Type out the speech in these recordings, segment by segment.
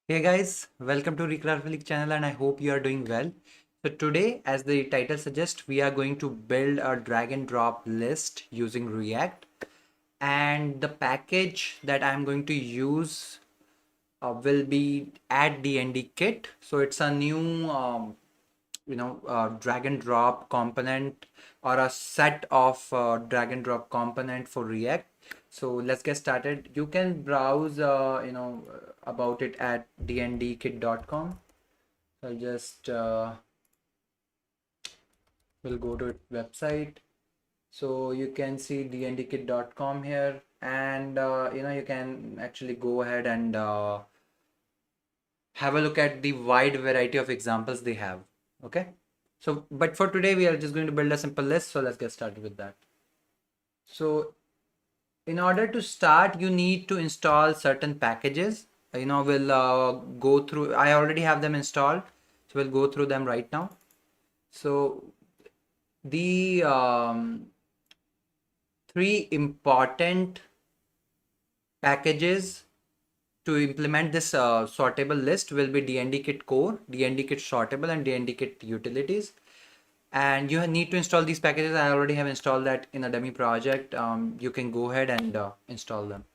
Hey guys, welcome to Recraft Relic channel and I hope you are doing well. So today, as the title suggests, we are going to build a drag and drop list using React, and the package that I'm going to use will be add DnD kit. So it's a new drag and drop component or a set of drag and drop component for React. So let's get started. You can browse about it at dndkit.com. I'll just will go to its website. So you can see dndkit.com here, and you can actually go ahead and have a look at the wide variety of examples they have. Okay. So, but for today, we are just going to build a simple list. So let's get started with that. So in order to start, you need to install certain packages. We'll go through, I already have them installed. So we'll go through them right now. So the three important packages to implement this sortable list will be dndkit core, dndkit sortable, and dndkit utilities. And you need to install these packages. I already have installed that in a dummy project. You can go ahead and install them.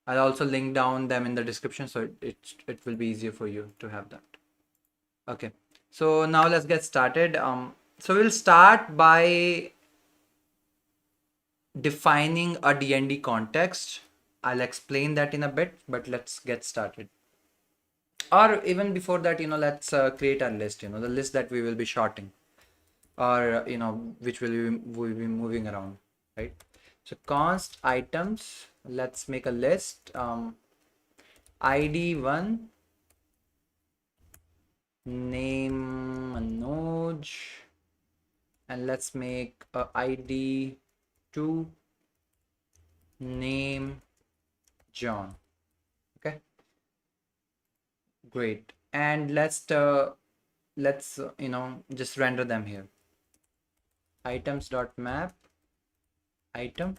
I'll also link down them in the description, so it will be easier for you to have that. Okay, so now let's get started. So we'll start by defining a DnD context. I'll explain that in a bit, but let's get started. Or even before that, let's create our list, the list that we will be sorting, or which will be moving around, right? So const items, let's make a list. ID1, name Manoj, and let's make a ID2, name John. Okay, great. And let's just render them here. Items.map item.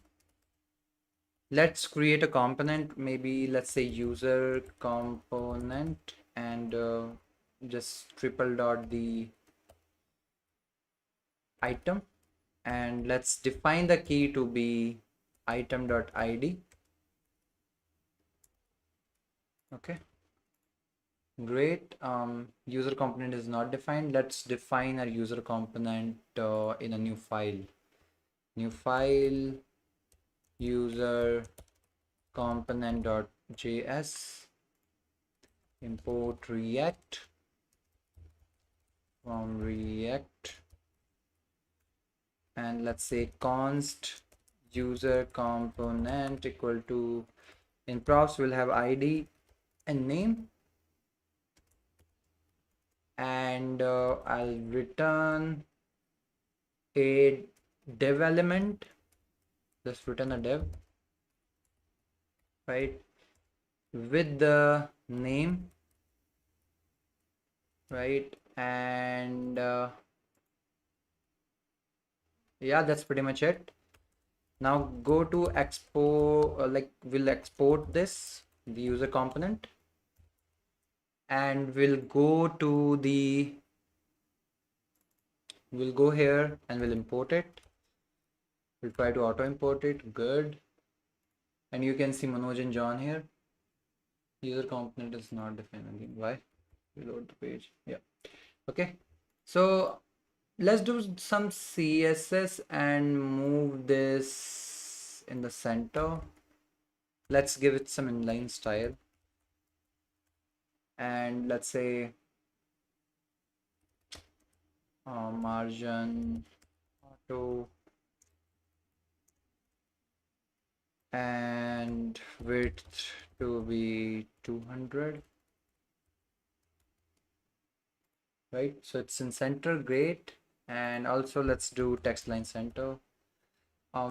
Let's create a component, maybe let's say user component, and just triple dot the item, and let's define the key to be item.id. Okay, great. User component is not defined. Let's define our user component in a new file. New file, user component.js, import React from React, and let's say const user component equal to, in props we'll have ID and name, and I'll return a dev element. Just return a dev, right, with the name, right, and yeah, that's pretty much it. Now go to export, we'll export this, the user component, and we'll go here and we'll import it. We'll try to auto import it. Good. And you can see Manoj and John here. User component is not defined again. Why? Reload the page. Yeah. Okay. So let's do some CSS and move this in the center. Let's give it some inline style. And let's say margin auto and width to be 200, right? So it's in center. Great. And also let's do text line center.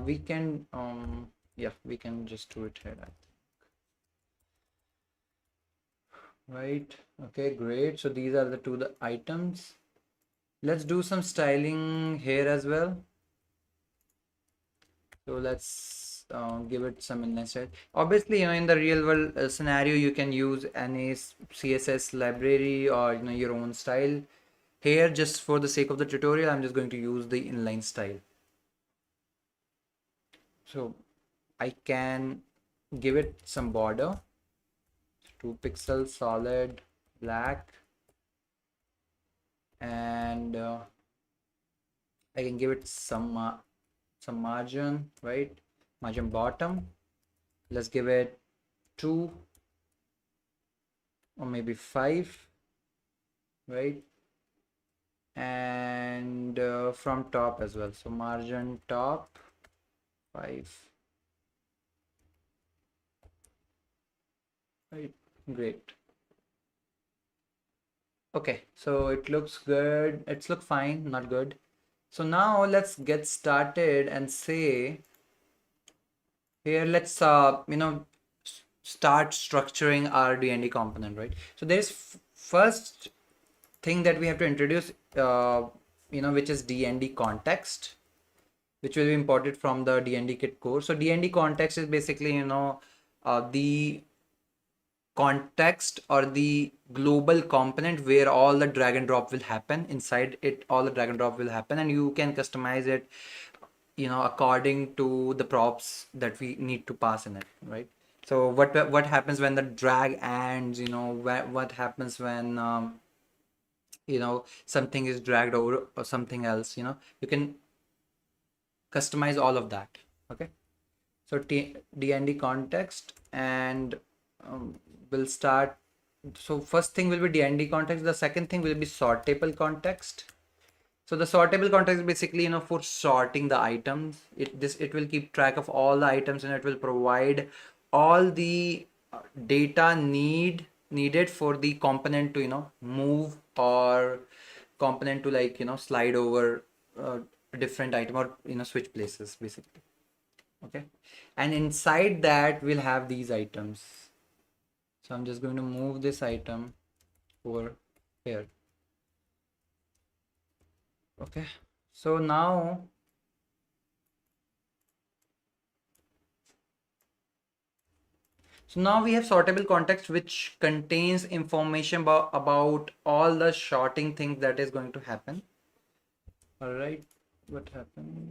We can yeah, we can just do it here, I think. Right. Okay, great. So these are the items. Let's do some styling here as well. So let's give it some inline style. Obviously, in the real world scenario, you can use any CSS library or your own style. Here, just for the sake of the tutorial, I'm just going to use the inline style. So I can give it some border, 2 pixels, solid, black, and I can give it some margin, right? Margin bottom. Let's give it 2 or maybe 5, right? And from top as well. So margin top 5. Right, great. Okay, so it looks good. It's look fine, not good. So now let's get started and say here, let's start structuring our DnD component, right? So there's first thing that we have to introduce, which is DnD context, which will be imported from the DnD kit core. So DnD context is basically, the context or the global component where all the drag and drop will happen. Inside it, all the drag and drop will happen, and you can customize it, according to the props that we need to pass in it, right? So what happens when the drag ends, what happens when something is dragged over or something else, you can customize all of that. Okay, so DnD context, and we'll start. So first thing will be DnD context. The second thing will be sortable context. So the sortable context is basically, for sorting the items. It will keep track of all the items, and it will provide all the data needed for the component to move, or component to slide over a different item, or switch places basically. Okay, and inside that we'll have these items. So I'm just going to move this item over here. Okay, so now we have sortable context, which contains information about all the sorting things that is going to happen. All right, what happened?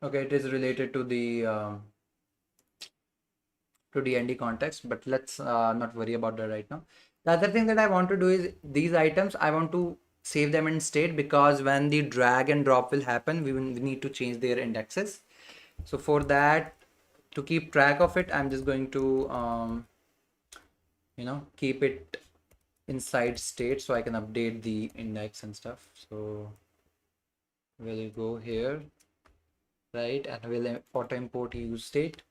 Okay, it is related to the to DnD context, but let's not worry about that right now. The other thing that I want to do is these items, I want to save them in state, because when the drag and drop will happen, we need to change their indexes. So for that, to keep track of it, I'm just going to keep it inside state, so I can update the index and stuff. So we'll go here, right, and we'll auto import use state.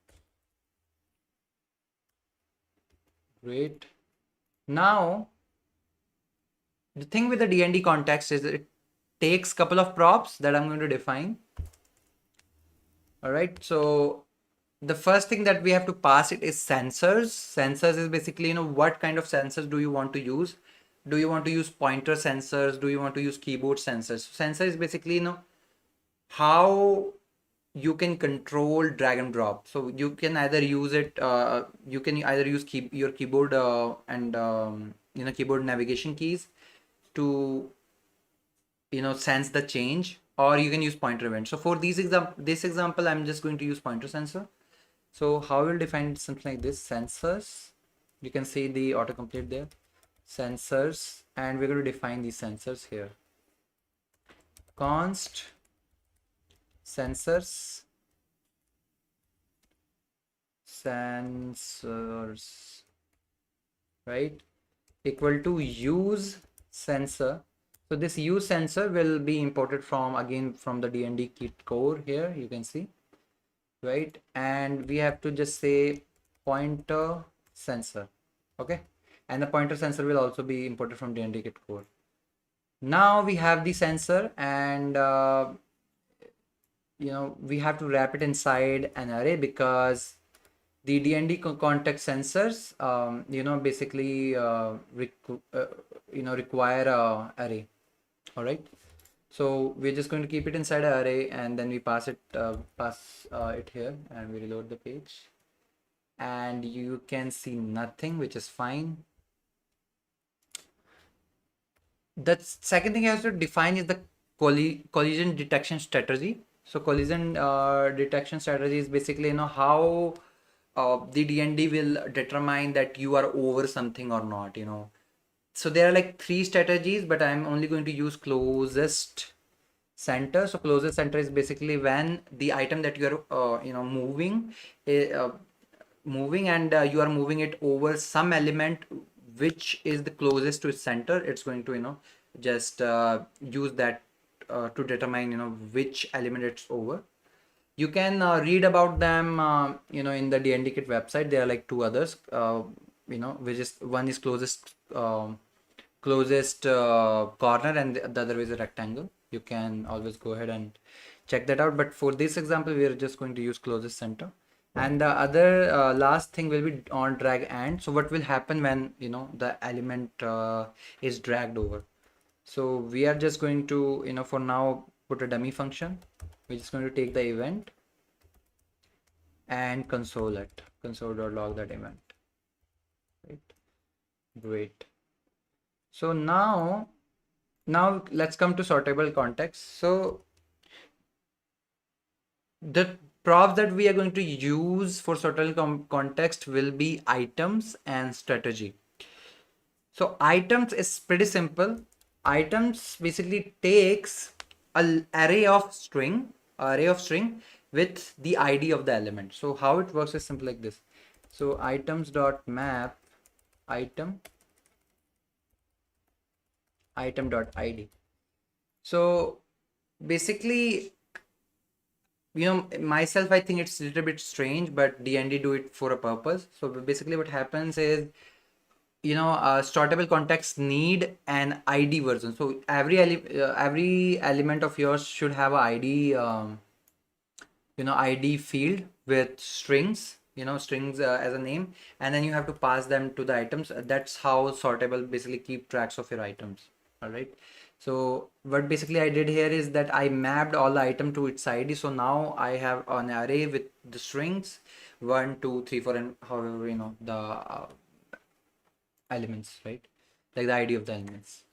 Great. Now the thing with the DnD context is it takes couple of props that I'm going to define. All right, so the first thing that we have to pass it is sensors. Sensors is basically, what kind of sensors do you want to use? Do you want to use pointer sensors? Do you want to use keyboard sensors? Sensor is basically, how you can control drag and drop. So you can either use it, you can either use your keyboard and keyboard navigation keys to sense the change, or you can use pointer event. So for this example, I'm just going to use pointer sensor. So how we'll define something like this: sensors. You can see the autocomplete there, sensors, and we're going to define these sensors here. Const sensors, right, equal to use sensor. So this use sensor will be imported from the DnD kit core here, you can see, right? And we have to just say pointer sensor. Okay, and the pointer sensor will also be imported from DnD kit core. Now we have the sensor, and we have to wrap it inside an array, because the DnD context sensors basically require a array. All right, So we're just going to keep it inside an array, and then we pass it here, and we reload the page, and you can see nothing, which is fine. The second thing you have to define is the collision detection strategy. So collision detection strategy is basically, how the DnD will determine that you are over something or not. So there are like three strategies, but I'm only going to use closest center. So closest center is basically when the item that you are moving, and you are moving it over some element which is the closest to its center. It's going to just use that to determine which element it's over. You can read about them in the DnD kit website. There are like two others, which is one is closest corner, and the other is a rectangle. You can always go ahead and check that out, but for this example we are just going to use closest center. And the other last thing will be on drag and. So what will happen when the element is dragged over? So we are just going to for now put a dummy function. We're just going to take the event and console.log that event, right? Great. So now let's come to sortable context. So the props that we are going to use for sortable context will be items and strategy. So items is pretty simple. Items basically takes an array of string with the ID of the element. So how it works is simple like this. So items dot map item dot ID. So basically, myself, I think it's a little bit strange, but DnD do it for a purpose. So basically what happens is, sortable contexts need an ID version. So every element of yours should have a ID, ID field with strings, strings as a name, and then you have to pass them to the items. That's how sortable basically keep tracks of your items. All right. So what basically I did here is that I mapped all the item to its ID. So now I have an array with the strings 1, 2, 3, 4, and however the elements, right? Like the ID of the elements.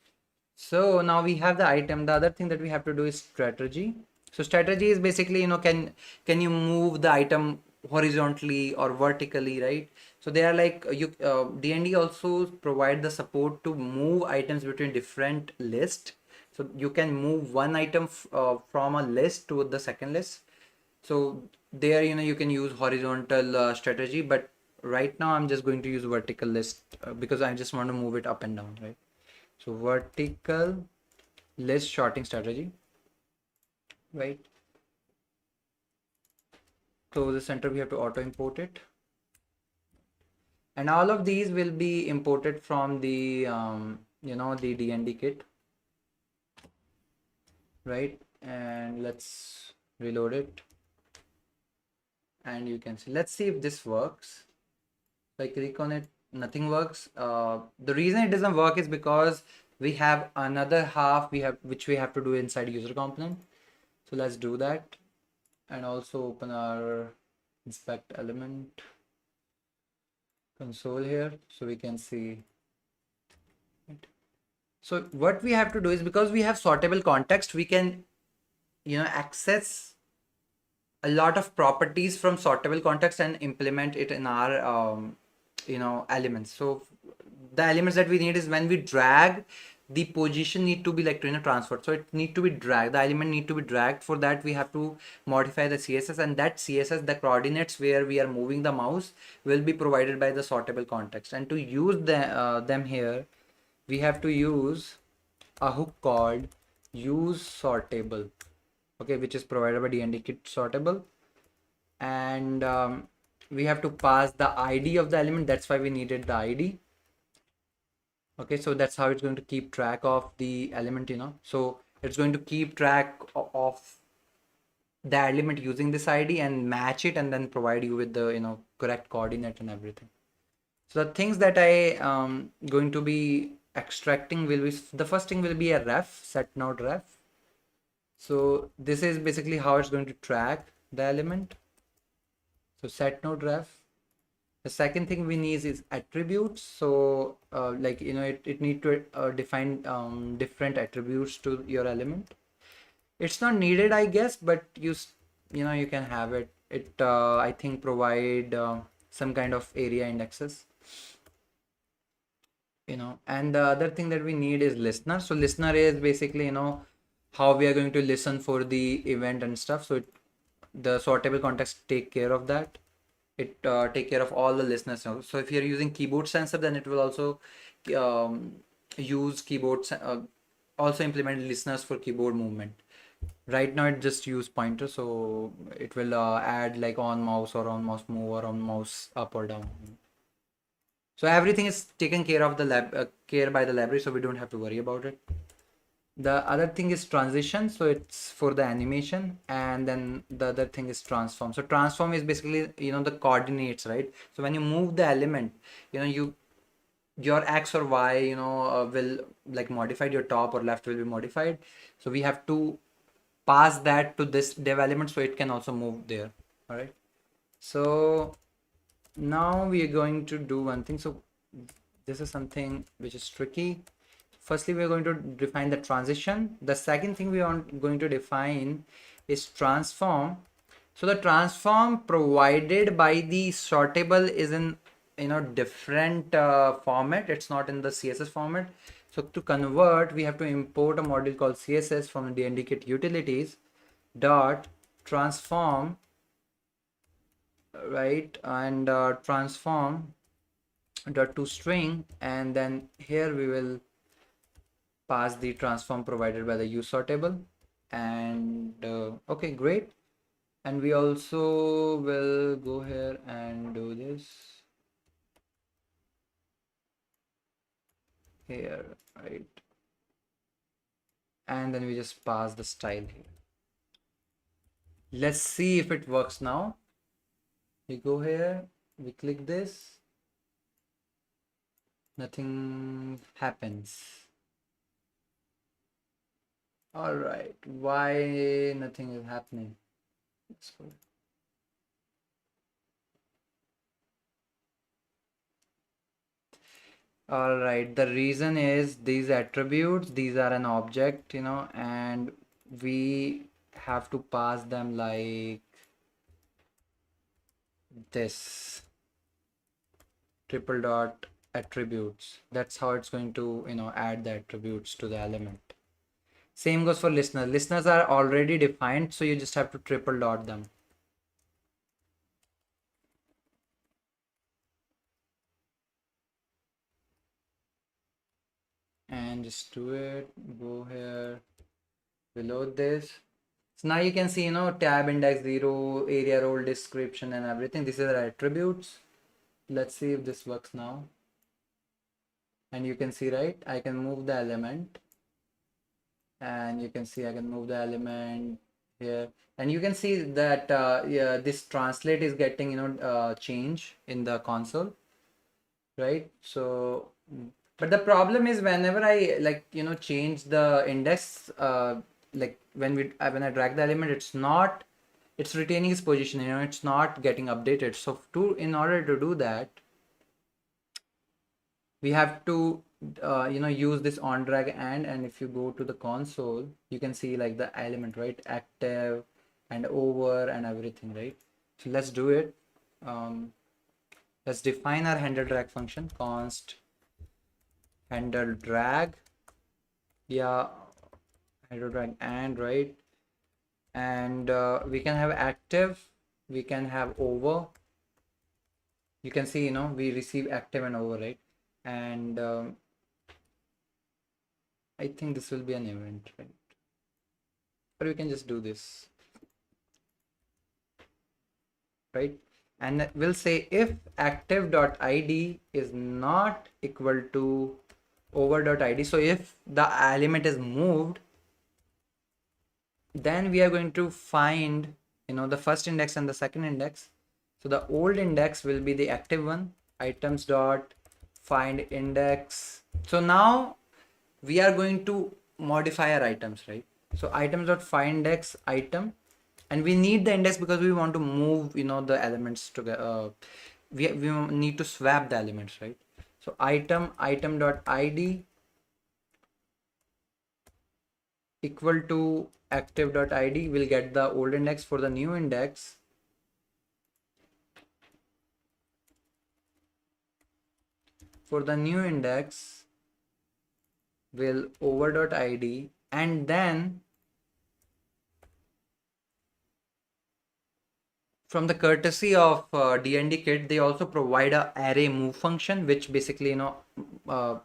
So now we have the item. The other thing that we have to do is strategy. So strategy is basically, can you move the item horizontally or vertically, right? So they are like DnD also provide the support to move items between different lists. So you can move one item from a list to the second list. So there, you can use horizontal strategy, but right now I'm just going to use vertical list because I just want to move it up and down, right? So vertical list sorting strategy, right? So the center, we have to auto import it, and all of these will be imported from the the DnD kit, right? And let's reload it, and you can see, let's see if this works. So I click on it, nothing works. The reason it doesn't work is because we have another half which we have to do inside user component. So let's do that, and also open our inspect element console here so we can see it. So what we have to do is, because we have sortable context, we can access a lot of properties from sortable context and implement it in our elements. So the elements that we need is, when we drag, the position need to be like transferred. So it need to be dragged, the element need to be dragged. For that we have to modify the CSS, and that CSS, the coordinates where we are moving the mouse, will be provided by the sortable context. And to use them here, we have to use a hook called use sortable, okay, which is provided by DnD kit sortable. And we have to pass the ID of the element. That's why we needed the ID. Okay, so that's how it's going to keep track of the element, so it's going to keep track of the element using this ID and match it, and then provide you with the correct coordinate and everything. So the things that I going to be extracting will be, the first thing will be a ref, set node ref, So this is basically how it's going to track the element. So set node ref. The second thing we need is attributes. So like, you know, it need to define different attributes to your element. It's not needed, I guess, but you know, you can have it. It I think provide some kind of area indexes, you know. And the other thing that we need is listener. So listener is basically, you know, how we are going to listen for the event and stuff. So the sortable context take care of that. It take care of all the listeners now. So if you're using keyboard sensor, then it will also um, use also implement listeners for keyboard movement. Right now it just use pointer, so it will add like on mouse or on mouse move or on mouse up or down. So everything is taken care of the care by the library, so we don't have to worry about it. The other thing is transition, so it's for the animation, and then the other thing is transform. So transform is basically, you know, the coordinates, right? So when you move the element, you know, your x or y, you know, will like modified, your top or left will be modified. So we have to pass that to this dev element so it can also move there. All right. So now we are going to do one thing. So this is something which is tricky. Firstly, we are going to define the transition. The second thing we are going to define is transform. So the transform provided by the sortable is in, you know, different format. It's not in the CSS format. So to convert, we have to import a module called CSS from the DnD kit utilities dot transform, right? And transform dot to string, and then here we will pass the transform provided by the use sortable. And okay, great. And we also will go here and do this here, right? And then we just pass the style here. Let's see if it works now. We go here, we click this, nothing happens. All right, why nothing is happening? All right, the reason is these attributes, these are an object, you know, and we have to pass them like this, triple dot attributes. That's how it's going to, you know, add the attributes to the element. Same goes for listener. Listeners are already defined, so you just have to triple dot them. And just do it, go here, below this. So now you can see, you know, tab index 0, area role description and everything. These are the attributes. Let's see if this works now. And you can see, right, I can move the element, and you can see I can move the element here, and you can see that yeah, this translate is getting, you know, change in the console, right? So but the problem is whenever I like, you know, change the index, like when I drag the element, it's retaining its position, you know, it's not getting updated. So in order to do that, we have to you know, use this on drag and if you go to the console, you can see like the element, right, active and over and everything, right? So let's do it. Let's define our handle drag function, const handle drag, yeah, handle drag, and right, and we can have active, we can have over. You can see, you know, we receive active and over, right? And I think this will be an event, right? Or we can just do this, right? And we'll say if active.id is not equal to over.id. So if the element is moved, then we are going to find, you know, the first index and the second index. So the old index will be the active one, items dot find index. So now we are going to modify our items, right? So items.findIndex item, and we need the index because we want to move, you know, the elements together. We need to swap the elements, right? So item.id equal to active.id will get the old index. For the new index, will over.id, and then from the courtesy of DnD kit, they also provide a array move function, which basically, you know,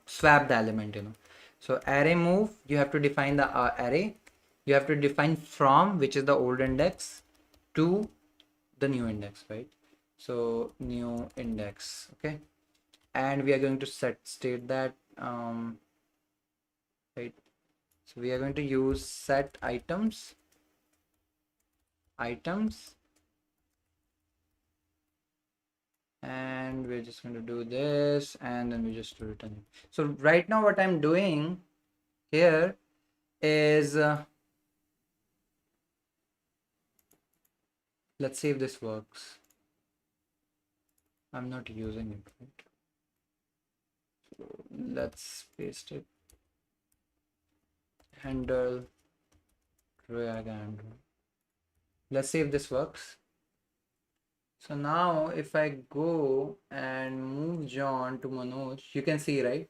swap the element, you know. So array move, you have to define the array. You have to define from, which is the old index, to the new index, right? So new index, okay. And we are going to state that, right. So we are going to use set items, and we're just going to do this, and then we just return it. So right now what I'm doing here is let's see if this works. I'm not using it, right? So let's paste it, handle, drag and drop. Let's see if this works. So now if I go and move John to Manoj, you can see, right,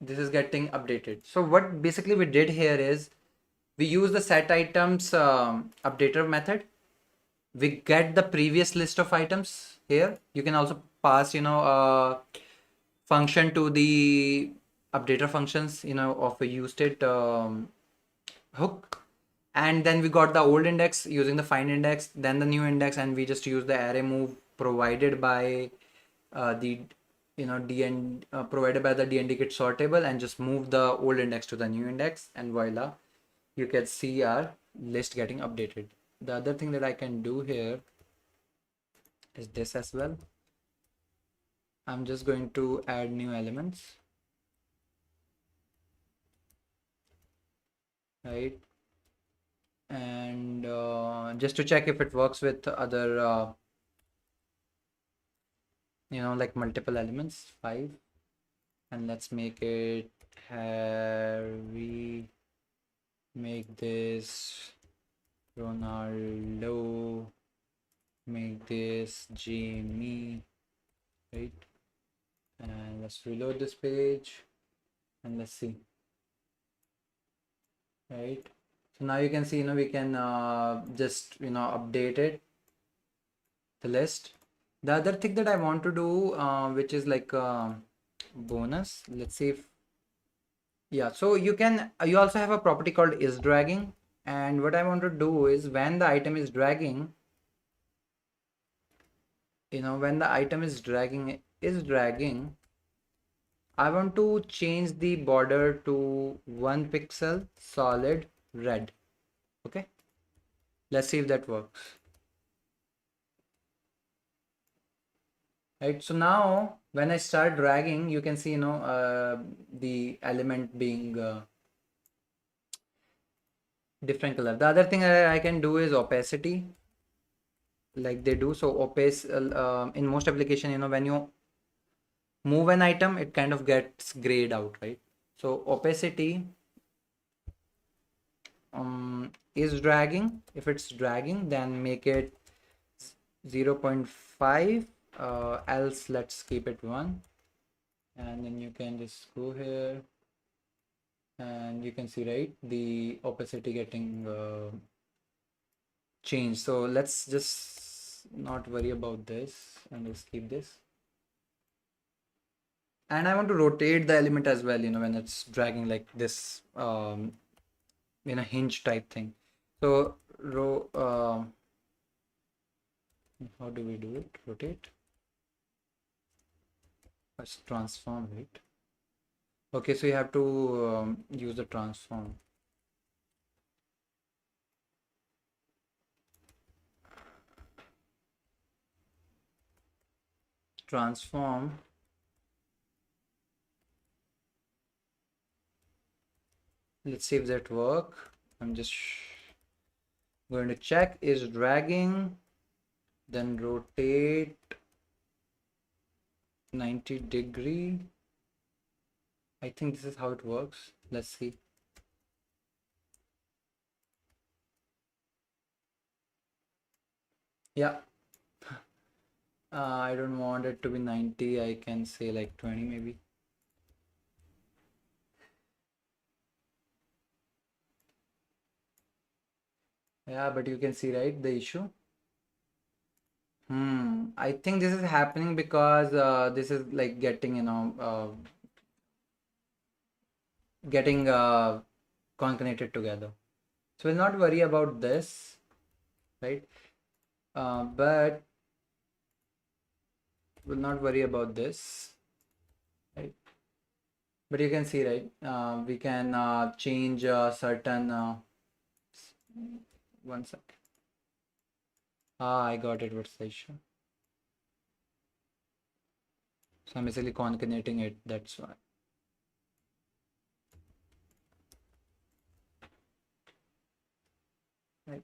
this is getting updated. So what basically we did here is we use the set items updater method. We get the previous list of items here. You can also pass, you know, function to the updater functions, you know, of a usestate hook. And then we got the old index using the find index, then the new index, and we just use the array move provided by the, you know, provided by the DnD kit sortable, and just move the old index to the new index, and voila, you can see our list getting updated. The other thing that I can do here is this as well. I'm just going to add new elements, right? And just to check if it works with other you know, like multiple elements, 5, and let's make it Harry, make this Ronaldo, make this Jamie, right? And let's reload this page and let's see, right? So now you can see, you know, we can just, you know, update it, the list. The other thing that I want to do, which is like bonus, let's see if, yeah, so you can, you also have a property called is dragging, and what I want to do is when the item is dragging, you know, when the item is dragging, I want to change the border to 1 pixel solid red. Okay, let's see if that works. Right, so now when I start dragging, you can see, you know, the element being different color. The other thing I can do is opacity, like they do. So opace, in most application, you know, when you move an item, it kind of gets grayed out, right? So opacity is dragging. If it's dragging, then make it 0.5, else let's keep it 1, and then you can just go here and you can see, right, the opacity getting changed. So let's just not worry about this and just keep this. And I want to rotate the element as well, you know, when it's dragging like this, in a hinge type thing. So how do we do it? Rotate. Let's transform it. Okay, so you have to use the transform. Let's see if that work. I'm just going to check is dragging, then rotate 90-degree. I think this is how it works. Let's see. Yeah. I don't want it to be 90. I can say like 20 maybe. Yeah, but you can see, right, the issue. I think this is happening because this is like getting, getting concatenated together. So we'll not worry about this, right? But we'll not worry about this, right? But you can see, right? We can change certain. One sec. I got it. What's the issue? So I'm basically concatenating it. That's why. Right.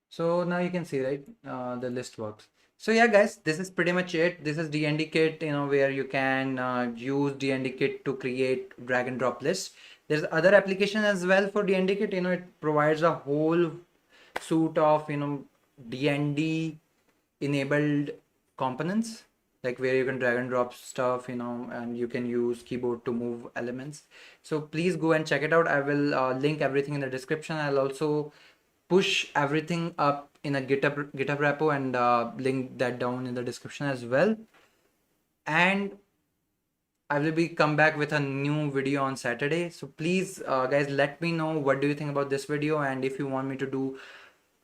So now you can see, right, the list works. So yeah, guys, this is pretty much it. This is DnD kit, where you can use DnD kit to create drag and drop lists. There's other application as well for DnD kit. It provides a whole suite of DnD enabled components, like where you can drag and drop stuff, and you can use keyboard to move elements. So please go and check it out. I will link everything in the description. I'll also push everything up in a GitHub repo and link that down in the description as well. And I will be come back with a new video on Saturday. So please, guys, let me know what do you think about this video, and if you want me to do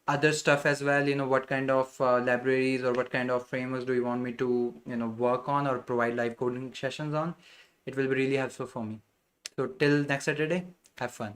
other stuff as well, what kind of libraries or what kind of frameworks do you want me to work on or provide live coding sessions on. It will be really helpful for me. So till next Saturday, have fun.